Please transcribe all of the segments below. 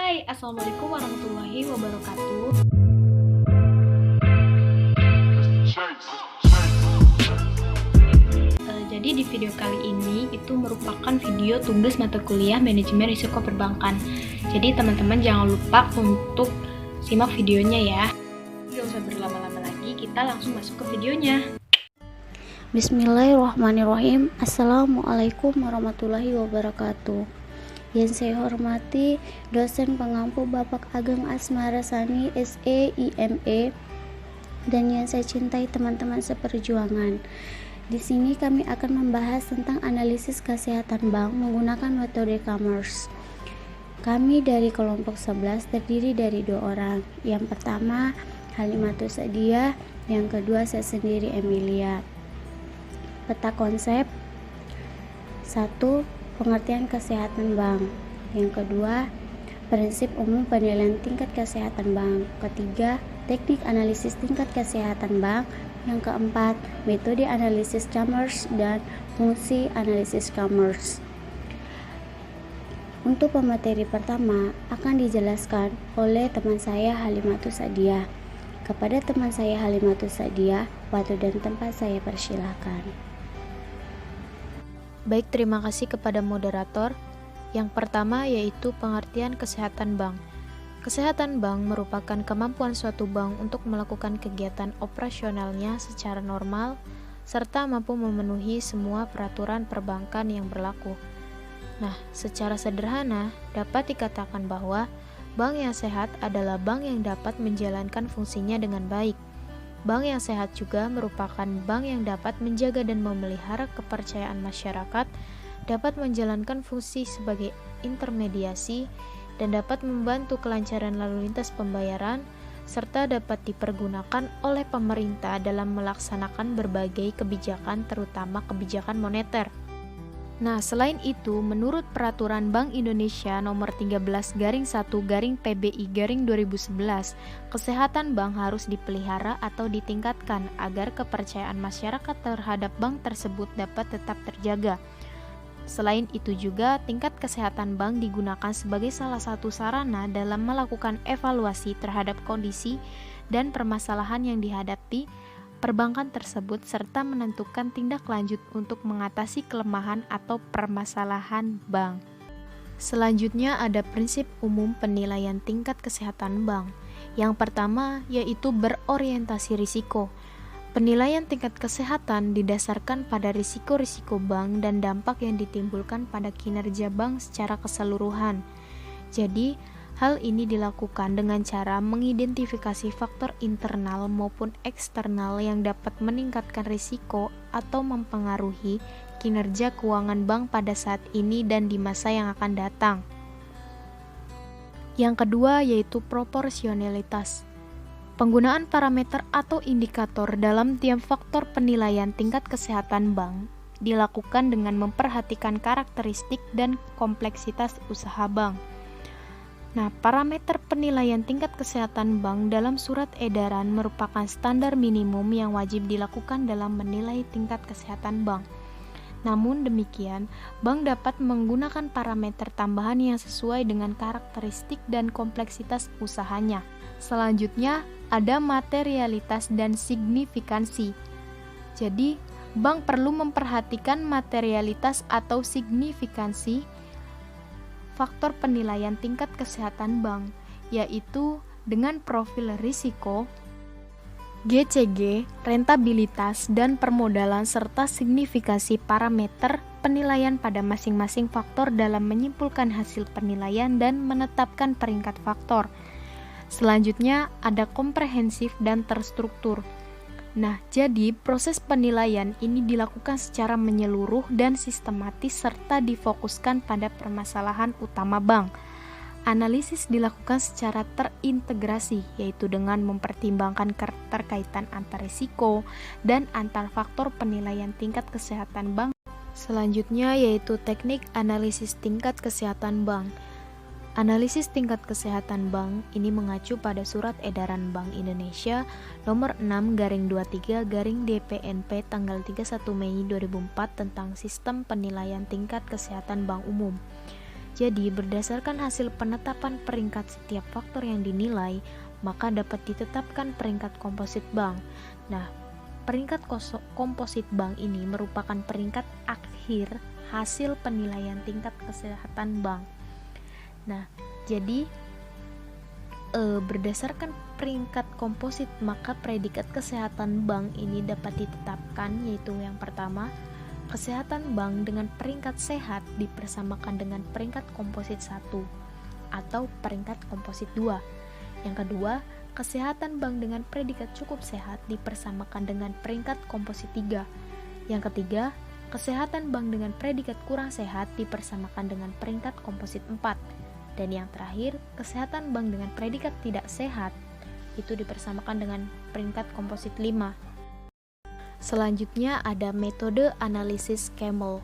Hai, Assalamualaikum warahmatullahi wabarakatuh. Jadi di video kali ini itu merupakan video tugas mata kuliah manajemen risiko perbankan. Jadi teman-teman jangan lupa untuk simak videonya ya. Gak usah berlama-lama lagi, kita langsung masuk ke videonya. Bismillahirrahmanirrahim. Assalamualaikum warahmatullahi wabarakatuh. Yang saya hormati dosen pengampu Bapak Ageng Asmarasani SE IME, dan yang saya cintai teman-teman seperjuangan. Di sini kami akan membahas tentang analisis kesehatan bank menggunakan metode Commerce. Kami dari kelompok 11 terdiri dari 2 orang. Yang pertama Halimatus Sadia, yang kedua saya sendiri Emilia. Peta konsep: 1. Pengertian kesehatan bank. Yang kedua, prinsip umum penilaian tingkat kesehatan bank. Ketiga, teknik analisis tingkat kesehatan bank. Yang keempat, metode analisis Commerce dan fungsi analisis Commerce. Untuk pemateri pertama akan dijelaskan oleh teman saya Halimatus Sadia. Kepada teman saya Halimatus Sadia, waktu dan tempat saya persilahkan. Baik, terima kasih kepada moderator. Yang pertama yaitu pengertian kesehatan bank. Kesehatan bank merupakan kemampuan suatu bank untuk melakukan kegiatan operasionalnya secara normal serta mampu memenuhi semua peraturan perbankan yang berlaku. Nah, secara sederhana dapat dikatakan bahwa bank yang sehat adalah bank yang dapat menjalankan fungsinya dengan baik. Bank yang sehat juga merupakan bank yang dapat menjaga dan memelihara kepercayaan masyarakat, dapat menjalankan fungsi sebagai intermediasi, dan dapat membantu kelancaran lalu lintas pembayaran, serta dapat dipergunakan oleh pemerintah dalam melaksanakan berbagai kebijakan, terutama kebijakan moneter. Nah, selain itu, menurut Peraturan Bank Indonesia Nomor 13/PBI/2011, kesehatan bank harus dipelihara atau ditingkatkan agar kepercayaan masyarakat terhadap bank tersebut dapat tetap terjaga. Selain itu juga, tingkat kesehatan bank digunakan sebagai salah satu sarana dalam melakukan evaluasi terhadap kondisi dan permasalahan yang dihadapi perbankan tersebut serta menentukan tindak lanjut untuk mengatasi kelemahan atau permasalahan bank. Selanjutnya ada prinsip umum penilaian tingkat kesehatan bank. Yang pertama yaitu berorientasi risiko. Penilaian tingkat kesehatan didasarkan pada risiko-risiko bank dan dampak yang ditimbulkan pada kinerja bank secara keseluruhan. Jadi, hal ini dilakukan dengan cara mengidentifikasi faktor internal maupun eksternal yang dapat meningkatkan risiko atau mempengaruhi kinerja keuangan bank pada saat ini dan di masa yang akan datang. Yang kedua yaitu proporsionalitas. Penggunaan parameter atau indikator dalam tiap faktor penilaian tingkat kesehatan bank dilakukan dengan memperhatikan karakteristik dan kompleksitas usaha bank. Nah, parameter penilaian tingkat kesehatan bank dalam surat edaran merupakan standar minimum yang wajib dilakukan dalam menilai tingkat kesehatan bank. Namun demikian, bank dapat menggunakan parameter tambahan yang sesuai dengan karakteristik dan kompleksitas usahanya. Selanjutnya, ada materialitas dan signifikansi. Jadi, bank perlu memperhatikan materialitas atau signifikansi faktor penilaian tingkat kesehatan bank, yaitu dengan profil risiko, GCG, rentabilitas, dan permodalan serta signifikasi parameter penilaian pada masing-masing faktor dalam menyimpulkan hasil penilaian dan menetapkan peringkat faktor. Selanjutnya ada komprehensif dan terstruktur. Nah, jadi proses penilaian ini dilakukan secara menyeluruh dan sistematis serta difokuskan pada permasalahan utama bank. Analisis dilakukan secara terintegrasi, yaitu dengan mempertimbangkan keterkaitan antar risiko dan antar faktor penilaian tingkat kesehatan bank. Selanjutnya yaitu teknik analisis tingkat kesehatan bank. Analisis tingkat kesehatan bank ini mengacu pada Surat Edaran Bank Indonesia Nomor 6/23/DPNP tanggal 31 Mei 2004 tentang Sistem Penilaian Tingkat Kesehatan Bank Umum. Jadi, berdasarkan hasil penetapan peringkat setiap faktor yang dinilai, maka dapat ditetapkan peringkat komposit bank. Nah, peringkat komposit bank ini merupakan peringkat akhir hasil penilaian tingkat kesehatan bank. Nah, jadi berdasarkan peringkat komposit, maka predikat kesehatan bank ini dapat ditetapkan, yaitu yang pertama, kesehatan bank dengan peringkat sehat dipersamakan dengan peringkat komposit 1 atau peringkat komposit 2. Yang kedua, kesehatan bank dengan predikat cukup sehat dipersamakan dengan peringkat komposit 3. Yang ketiga, kesehatan bank dengan predikat kurang sehat dipersamakan dengan peringkat komposit 4. Dan yang terakhir, kesehatan bank dengan predikat tidak sehat itu dipersamakan dengan peringkat komposit 5. Selanjutnya ada metode analisis Camel.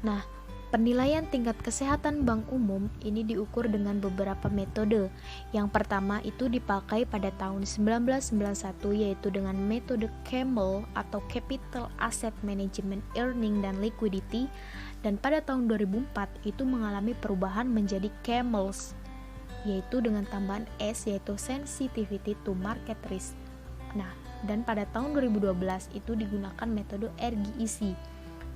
Nah, penilaian tingkat kesehatan bank umum ini diukur dengan beberapa metode. Yang pertama itu dipakai pada tahun 1991, yaitu dengan metode Camel atau Capital Asset Management Earning dan Liquidity, dan pada tahun 2004 itu mengalami perubahan menjadi Camels, yaitu dengan tambahan S, yaitu Sensitivity to Market Risk. Nah, dan pada tahun 2012 itu digunakan metode RGEC.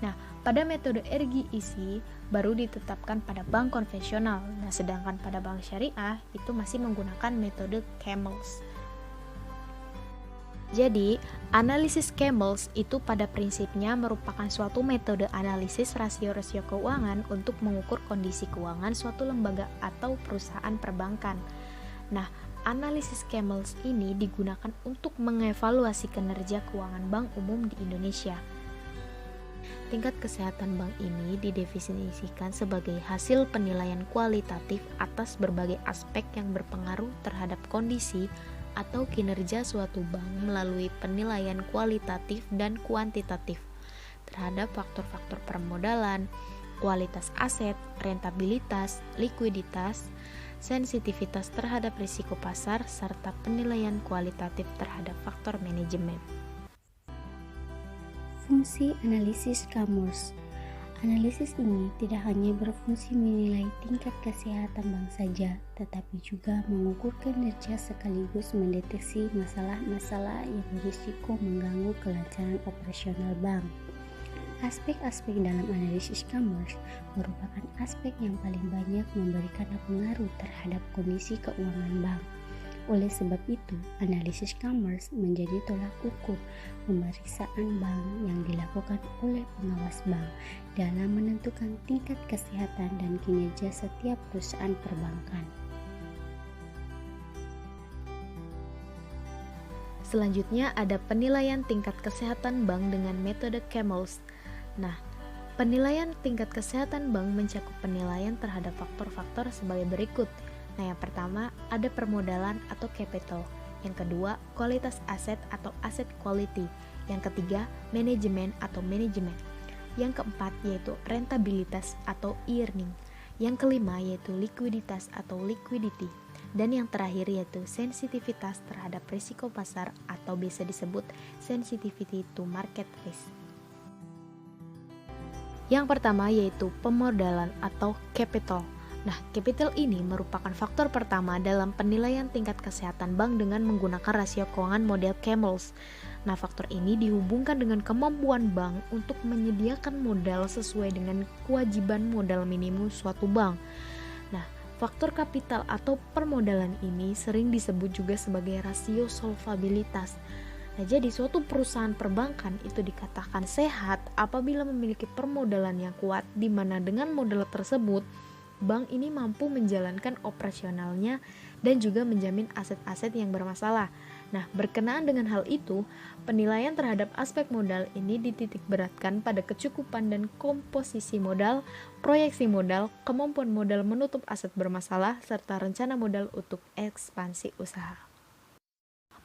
Nah, pada metode RGEC baru ditetapkan pada bank konvensional. Nah, sedangkan pada bank syariah itu masih menggunakan metode Camels. Jadi, analisis Camels itu pada prinsipnya merupakan suatu metode analisis rasio-rasio keuangan untuk mengukur kondisi keuangan suatu lembaga atau perusahaan perbankan. Nah, analisis Camels ini digunakan untuk mengevaluasi kinerja keuangan bank umum di Indonesia. Tingkat kesehatan bank ini didefinisikan sebagai hasil penilaian kualitatif atas berbagai aspek yang berpengaruh terhadap kondisi atau kinerja suatu bank melalui penilaian kualitatif dan kuantitatif terhadap faktor-faktor permodalan, kualitas aset, rentabilitas, likuiditas, sensitivitas terhadap risiko pasar, serta penilaian kualitatif terhadap faktor manajemen. Fungsi analisis Camels. Analisis ini tidak hanya berfungsi menilai tingkat kesehatan bank saja, tetapi juga mengukur kinerja sekaligus mendeteksi masalah-masalah yang berisiko mengganggu kelancaran operasional bank. Aspek-aspek dalam analisis Camels merupakan aspek yang paling banyak memberikan pengaruh terhadap kondisi keuangan bank. Oleh sebab itu, analisis Camels menjadi tolak ukur pemeriksaan bank yang dilakukan oleh pengawas bank dalam menentukan tingkat kesehatan dan kinerja setiap perusahaan perbankan. Selanjutnya ada penilaian tingkat kesehatan bank dengan metode Camels. Nah, penilaian tingkat kesehatan bank mencakup penilaian terhadap faktor-faktor sebagai berikut. Nah, yang pertama ada permodalan atau capital. Yang kedua, kualitas aset atau asset quality. Yang ketiga, manajemen atau manajemen. Yang keempat yaitu rentabilitas atau earning. Yang kelima yaitu likuiditas atau liquidity. Dan yang terakhir yaitu sensitivitas terhadap risiko pasar atau bisa disebut sensitivity to market risk. Yang pertama yaitu pemodalan atau capital. Nah, capital ini merupakan faktor pertama dalam penilaian tingkat kesehatan bank dengan menggunakan rasio keuangan model Camels. Nah, faktor ini dihubungkan dengan kemampuan bank untuk menyediakan modal sesuai dengan kewajiban modal minimum suatu bank. Nah, faktor kapital atau permodalan ini sering disebut juga sebagai rasio solvabilitas. Nah, jadi suatu perusahaan perbankan itu dikatakan sehat apabila memiliki permodalan yang kuat, di mana dengan modal tersebut bank ini mampu menjalankan operasionalnya dan juga menjamin aset-aset yang bermasalah. Nah, berkenaan dengan hal itu, penilaian terhadap aspek modal ini dititik beratkan pada kecukupan dan komposisi modal, proyeksi modal, kemampuan modal menutup aset bermasalah, serta rencana modal untuk ekspansi usaha.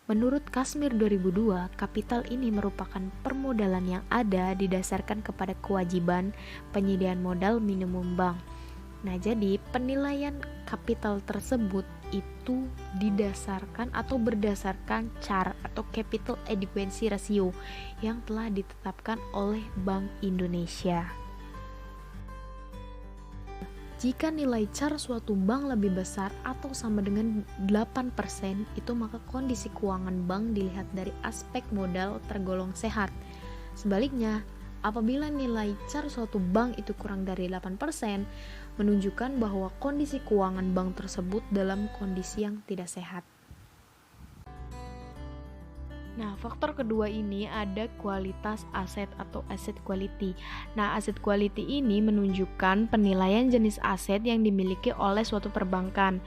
Menurut Kashmir 2002, kapital ini merupakan permodalan yang ada didasarkan kepada kewajiban penyediaan modal minimum bank. Nah, jadi penilaian kapital tersebut itu didasarkan atau berdasarkan CAR atau Capital Adequacy Ratio yang telah ditetapkan oleh Bank Indonesia. Jika nilai CAR suatu bank lebih besar atau sama dengan 8%, itu maka kondisi keuangan bank dilihat dari aspek modal tergolong sehat. Sebaliknya, apabila nilai CAR suatu bank itu kurang dari 8%, menunjukkan bahwa kondisi keuangan bank tersebut dalam kondisi yang tidak sehat. Nah, faktor kedua ini ada kualitas aset atau asset quality. Nah, asset quality ini menunjukkan penilaian jenis aset yang dimiliki oleh suatu perbankan.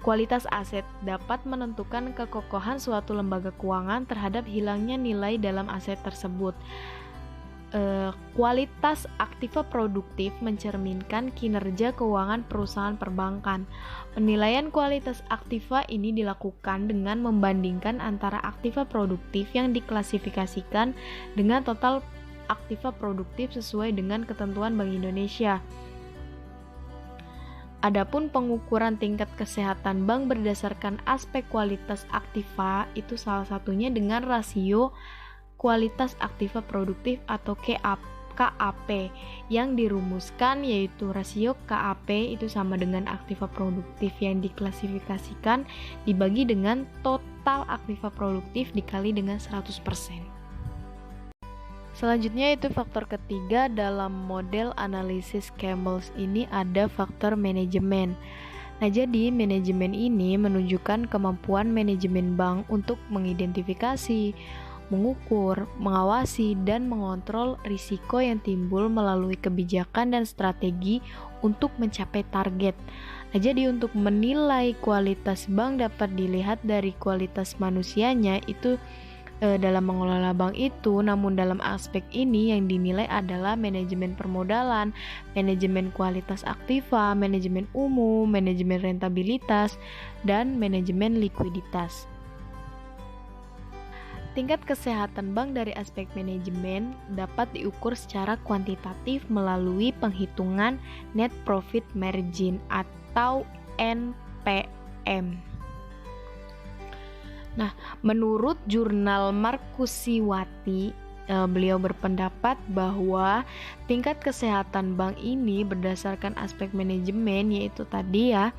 Kualitas aset dapat menentukan kekokohan suatu lembaga keuangan terhadap hilangnya nilai dalam aset tersebut. Kualitas aktiva produktif mencerminkan kinerja keuangan perusahaan perbankan. Penilaian kualitas aktiva ini dilakukan dengan membandingkan antara aktiva produktif yang diklasifikasikan dengan total aktiva produktif sesuai dengan ketentuan Bank Indonesia. Adapun pengukuran tingkat kesehatan bank berdasarkan aspek kualitas aktiva itu salah satunya dengan rasio kualitas aktiva produktif atau KAP yang dirumuskan, yaitu rasio KAP itu sama dengan aktiva produktif yang diklasifikasikan dibagi dengan total aktiva produktif dikali dengan 100%. Selanjutnya itu faktor ketiga dalam model analisis Campbell ini ada faktor manajemen. Nah, jadi manajemen ini menunjukkan kemampuan manajemen bank untuk mengidentifikasi, mengukur, mengawasi, dan mengontrol risiko yang timbul melalui kebijakan dan strategi untuk mencapai target. Nah, jadi untuk menilai kualitas bank dapat dilihat dari kualitas manusianya itu dalam mengelola bank itu, namun dalam aspek ini yang dinilai adalah manajemen permodalan, manajemen kualitas aktiva, manajemen umum, manajemen rentabilitas, dan manajemen likuiditas. Tingkat kesehatan bank dari aspek manajemen dapat diukur secara kuantitatif melalui penghitungan net profit margin atau NPM. Nah, menurut jurnal Markusiwati, beliau berpendapat bahwa tingkat kesehatan bank ini berdasarkan aspek manajemen, yaitu tadi ya,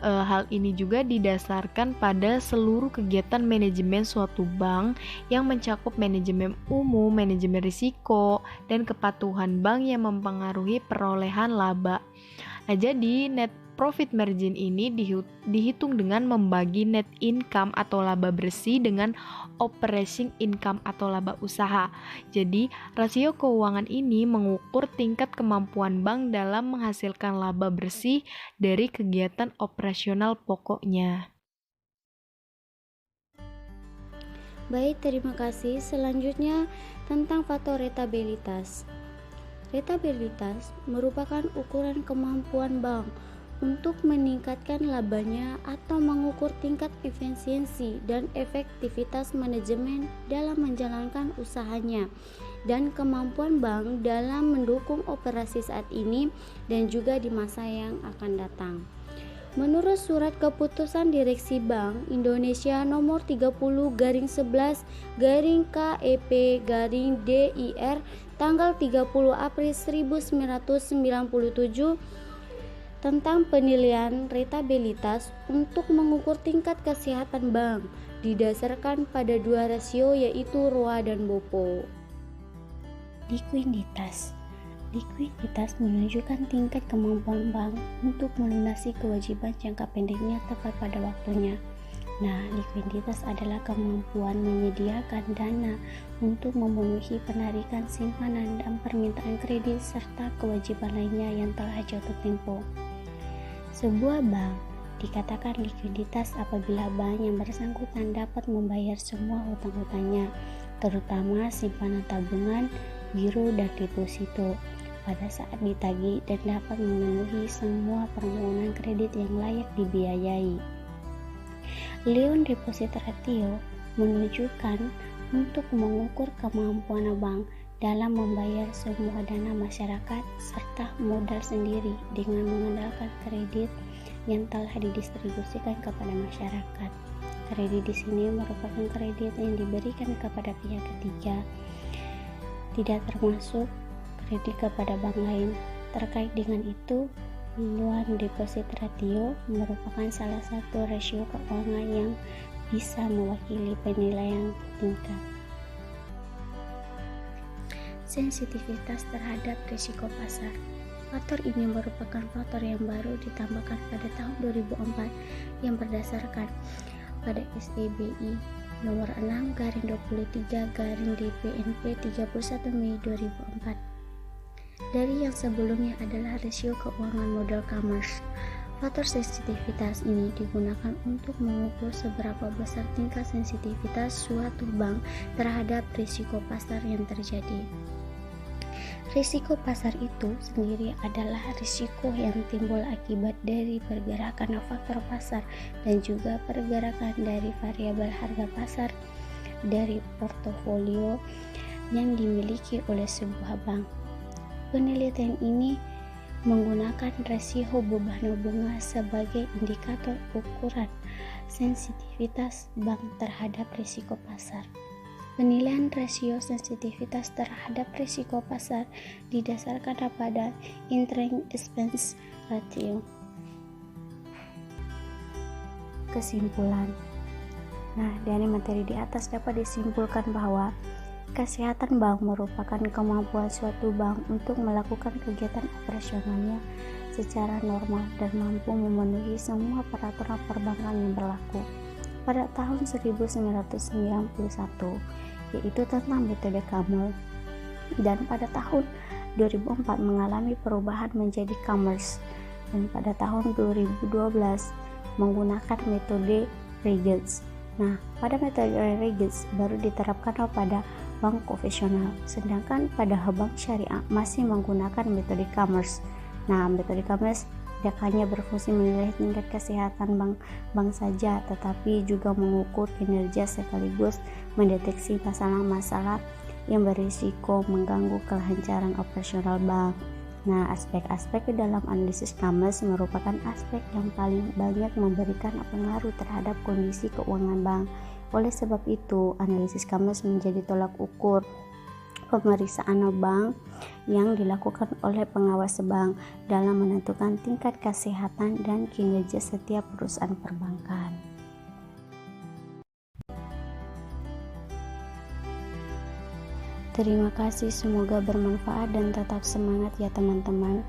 hal ini juga didasarkan pada seluruh kegiatan manajemen suatu bank yang mencakup manajemen umum, manajemen risiko, dan kepatuhan bank yang mempengaruhi perolehan laba. Nah, jadi net profit margin ini dihitung dengan membagi net income atau laba bersih dengan operating income atau laba usaha. Jadi, rasio keuangan ini mengukur tingkat kemampuan bank dalam menghasilkan laba bersih dari kegiatan operasional pokoknya. Baik, terima kasih. Selanjutnya tentang faktor rentabilitas. Rentabilitas merupakan ukuran kemampuan bank untuk meningkatkan labanya atau mengukur tingkat efisiensi dan efektivitas manajemen dalam menjalankan usahanya dan kemampuan bank dalam mendukung operasi saat ini dan juga di masa yang akan datang. Menurut surat keputusan Direksi Bank Indonesia nomor 30/11/KEP/DIR tanggal 30 April 1997 tentang penilaian rentabilitas untuk mengukur tingkat kesehatan bank didasarkan pada dua rasio, yaitu ROA dan BOPO. Likuiditas menunjukkan tingkat kemampuan bank untuk melunasi kewajiban jangka pendeknya tepat pada waktunya. Nah, likuiditas adalah kemampuan menyediakan dana untuk memenuhi penarikan simpanan dan permintaan kredit serta kewajiban lainnya yang telah jatuh tempo. Sebuah bank dikatakan likuiditas apabila bank yang bersangkutan dapat membayar semua hutang-hutangnya, terutama simpanan tabungan, giro, dan deposito pada saat ditagih dan dapat memenuhi semua permohonan kredit yang layak dibiayai. Loan Deposit Ratio menunjukkan untuk mengukur kemampuan bank dalam membayar semua dana masyarakat serta modal sendiri dengan mengandalkan kredit yang telah didistribusikan kepada masyarakat. Kredit di sini merupakan kredit yang diberikan kepada pihak ketiga, tidak termasuk kredit kepada bank lain. Terkait dengan itu, Loan deposit ratio merupakan salah satu rasio keuangan yang bisa mewakili penilaian tingkat sensitivitas terhadap risiko pasar. Faktor ini merupakan faktor yang baru ditambahkan pada tahun 2004 yang berdasarkan pada SEBI nomor 6/23/DPNP 31 Mei 2004. Dari yang sebelumnya adalah rasio keuangan modal commerce. Faktor sensitivitas ini digunakan untuk mengukur seberapa besar tingkat sensitivitas suatu bank terhadap risiko pasar yang terjadi. Risiko pasar itu sendiri adalah risiko yang timbul akibat dari pergerakan faktor pasar dan juga pergerakan dari variabel harga pasar dari portofolio yang dimiliki oleh sebuah bank. Penelitian ini menggunakan rasio beban bunga sebagai indikator ukuran sensitivitas bank terhadap risiko pasar. Penilaian rasio sensitivitas terhadap risiko pasar didasarkan pada interest expense ratio. Kesimpulan. Nah, dari materi di atas dapat disimpulkan bahwa kesehatan bank merupakan kemampuan suatu bank untuk melakukan kegiatan operasionalnya secara normal dan mampu memenuhi semua peraturan perbankan yang berlaku. Pada tahun 1991, yaitu tentang metode Camel, dan pada tahun 2004 mengalami perubahan menjadi Commerce, dan pada tahun 2012 menggunakan metode Regetz. Nah, pada metode Regetz baru diterapkan pada bank konvensional, sedangkan pada bank syariah masih menggunakan metode Commerce. Nah, metode Commerce tidak hanya berfungsi menilai tingkat kesehatan bank saja, tetapi juga mengukur kinerja sekaligus mendeteksi masalah-masalah yang berisiko mengganggu kelancaran operasional bank. Nah, aspek-aspek dalam analisis Commerce merupakan aspek yang paling banyak memberikan pengaruh terhadap kondisi keuangan bank. Oleh sebab itu, analisis Commerce menjadi tolak ukur pemeriksaan bank yang dilakukan oleh pengawas bank dalam menentukan tingkat kesehatan dan kinerja setiap perusahaan perbankan. Terima kasih, semoga bermanfaat dan tetap semangat ya teman-teman.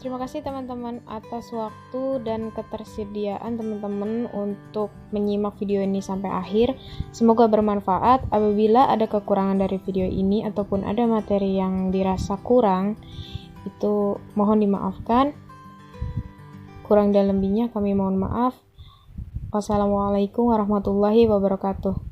Terima kasih teman-teman atas waktu dan ketersediaan teman-teman untuk menyimak video ini sampai akhir. Semoga bermanfaat. Apabila ada kekurangan dari video ini ataupun ada materi yang dirasa kurang, itu mohon dimaafkan. Kurang dan lebihnya kami mohon maaf. Wassalamualaikum warahmatullahi wabarakatuh.